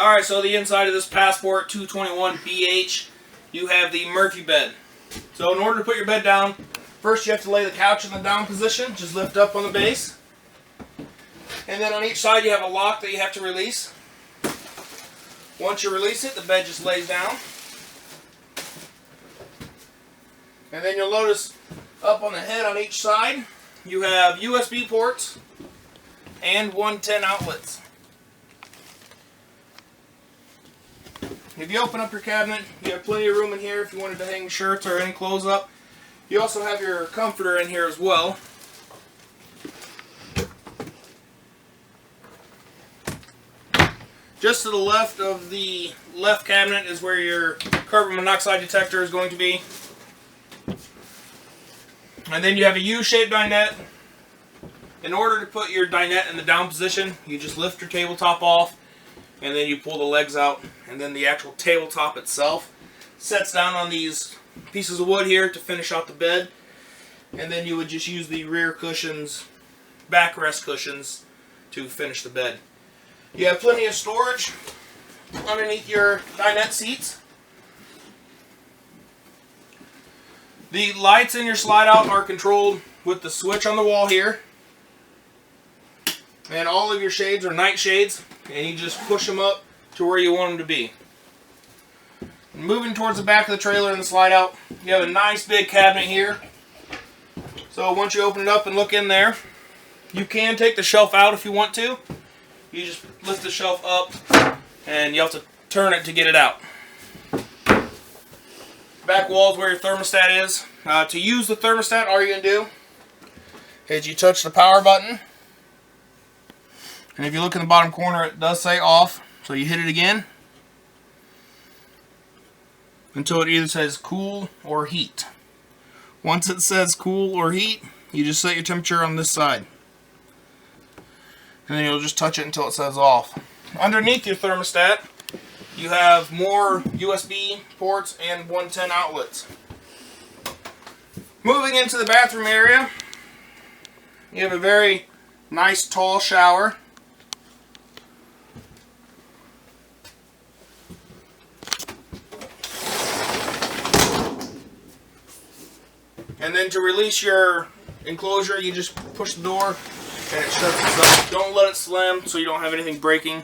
Alright, so the inside of this Passport 221BH, you have the Murphy bed. So in order to put your bed down, first you have to lay the couch in the down position, just lift up on the base. And then on each side you have a lock that you have to release. Once you release it, the bed just lays down. And then you'll notice up on the head on each side, you have USB ports and 110 outlets. If you open up your cabinet, you have plenty of room in here if you wanted to hang shirts or any clothes up. You also have your comforter in here as well. Just to the left of the left cabinet is where your carbon monoxide detector is going to be. And then you have a U-shaped dinette. In order to put your dinette in the down position, you just lift your tabletop off and then you pull the legs out, and then the actual tabletop itself sets down on these pieces of wood here to finish out the bed. And then you would just use the rear cushions, backrest cushions, to finish the bed. You have plenty of storage underneath your dinette seats. The lights in your slide out are controlled with the switch on the wall here. And all of your shades are night shades, and you just push them up to where you want them to be. Moving towards the back of the trailer and the slide out, you have a nice big cabinet here. So once you open it up and look in there, you can take the shelf out if you want to. You just lift the shelf up and you have to turn it to get it out. Back wall is where your thermostat is. To use the thermostat, all you're going to do is you touch the power button. And if you look in the bottom corner, it does say off. So you hit it again until it either says cool or heat. Once it says cool or heat, you just set your temperature on this side. And then you'll just touch it until it says off. Underneath your thermostat, you have more USB ports and 110 outlets. Moving into the bathroom area, you have a very nice tall shower. And then to release your enclosure, you just push the door and it shuts itself. Don't let it slam so you don't have anything breaking.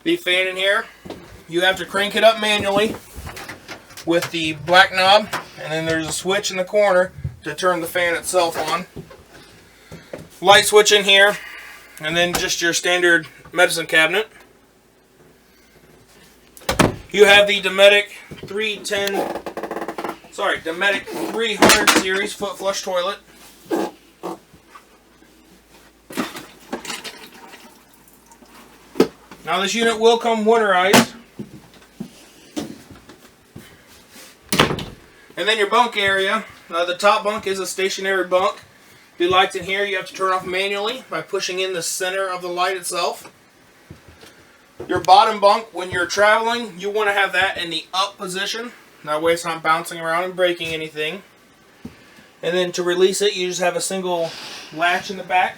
The fan in here, you have to crank it up manually with the black knob, and then there's a switch in the corner to turn the fan itself on. Light switch in here, and then just your standard medicine cabinet. You have the Dometic 300 series foot flush toilet. Now this unit will come winterized. And then your bunk area. The top bunk is a stationary bunk. The lights in here you have to turn off manually by pushing in the center of the light itself. Your bottom bunk, when you're traveling, you want to have that in the up position. That way it's not bouncing around and breaking anything. And then to release it, you just have a single latch in the back.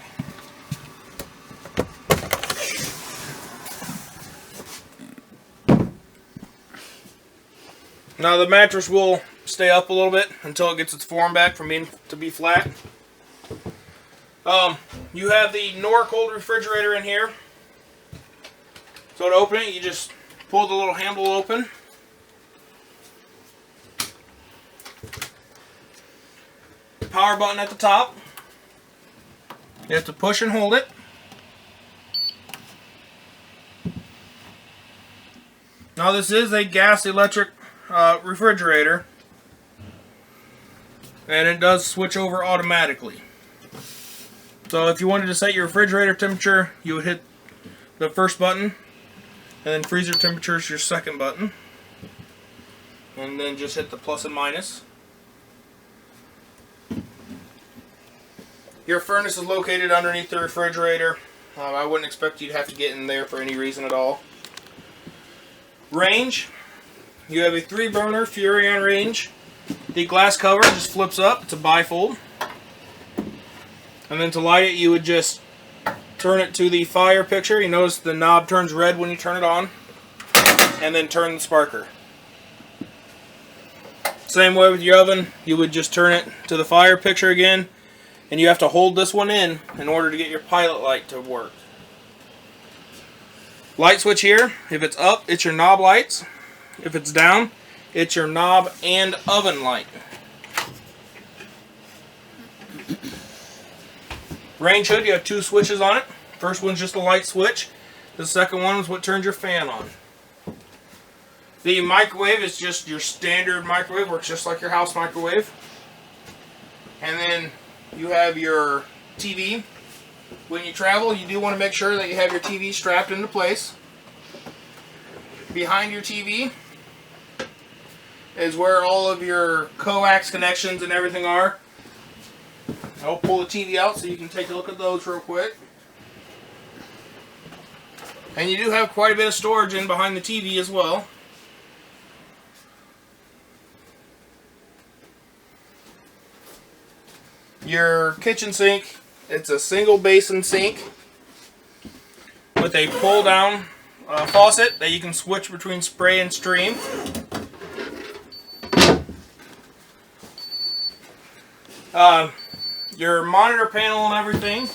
Now the mattress will stay up a little bit until it gets its form back from being to be flat. You have the Nor-Cold refrigerator in here. So to open it, you just pull the little handle open. Power button at the top. You have to push and hold it. Now this is a gas electric refrigerator, and it does switch over automatically. So if you wanted to set your refrigerator temperature, you would hit the first button, and then freezer temperature is your second button, and then just hit the plus and minus. Your furnace is located underneath the refrigerator. I wouldn't expect you to have to get in there for any reason at all. Range. You have a 3-burner Furrion range. The glass cover just flips up. It's a bifold. And then to light it, you would just turn it to the fire picture. You notice the knob turns red when you turn it on. and then turn the sparker. Same way with your oven, you would just turn it to the fire picture again, and you have to hold this one in order to get your pilot light to work. Light switch here, if it's up, it's your knob lights. If it's down, it's your knob and oven light. Range hood, you have two switches on it. First one's just a light switch. The second one is what turns your fan on. The microwave is just your standard microwave, works just like your house microwave. And then you have your TV. When you travel, you do want to make sure that you have your TV strapped into place. Behind your TV is where all of your coax connections and everything are. I'll pull the TV out so you can take a look at those real quick. And you do have quite a bit of storage in behind the TV as well. Your kitchen sink, it's a single basin sink with a pull down faucet that you can switch between spray and stream. Your monitor panel and everything.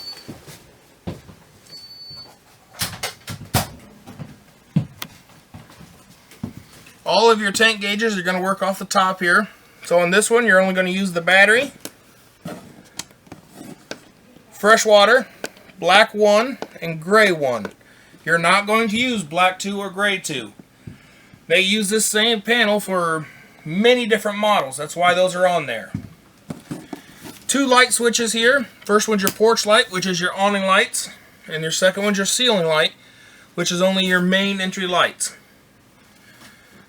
All of your tank gauges are going to work off the top here. So on this one, you're only going to use the battery, fresh water, black 1, and gray 1. You're not going to use black 2 or gray 2. They use this same panel for many different models. That's why those are on there. Two light switches here. First one's your porch light, which is your awning lights. And your second one's your ceiling light, which is only your main entry lights.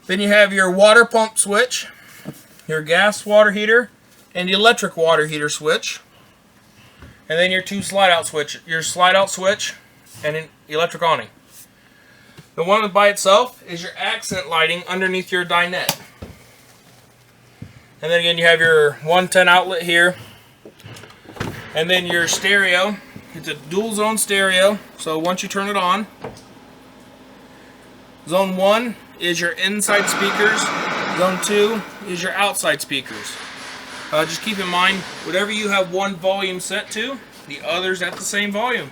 Then you have your water pump switch, your gas water heater, and the electric water heater switch. And then your two slide out switch, your slide out switch and an electric awning. The one by itself is your accent lighting underneath your dinette. And then again you have your 110 outlet here. And then your stereo, it's a dual zone stereo, so once you turn it on, zone 1 is your inside speakers, zone 2 is your outside speakers. Just keep in mind, whatever you have one volume set to, the other's at the same volume.